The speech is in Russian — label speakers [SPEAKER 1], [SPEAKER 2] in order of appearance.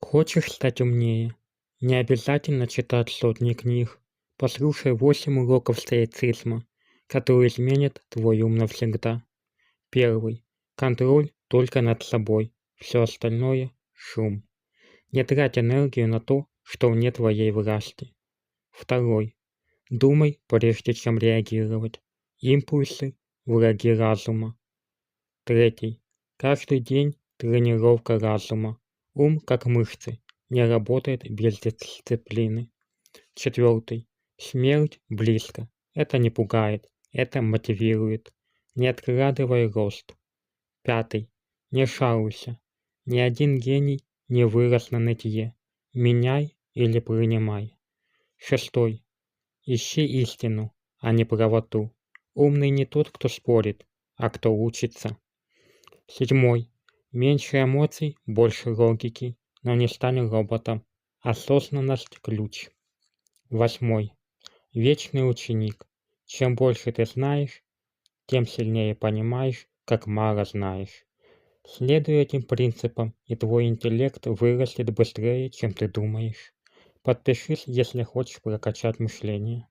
[SPEAKER 1] Хочешь стать умнее? Не обязательно читать сотни книг. Послушай 8 уроков стоицизма, которые изменят твой ум навсегда. Первый. Контроль только над собой. Все остальное – шум. Не трать энергию на то, что вне твоей власти. Второй. Думай, прежде чем реагировать. Импульсы – враги разума. Третий. Каждый день тренировка разума. Ум, как мышцы, не работает без дисциплины. Четвертый. Смерть близко. Это не пугает, это мотивирует. Не откладывай рост. Пятый. Не шауйся. Ни один гений не вырос на нытье. Меняй или принимай. Шестой. Ищи истину, а не правоту. Умный не тот, кто спорит, а кто учится. Седьмой. Меньше эмоций, больше логики, но не стань роботом. Осознанность – ключ. Восьмой. Вечный ученик. Чем больше ты знаешь, тем сильнее понимаешь, как мало знаешь. Следуй этим принципам, и твой интеллект вырастет быстрее, чем ты думаешь. Подпишись, если хочешь прокачать мышление.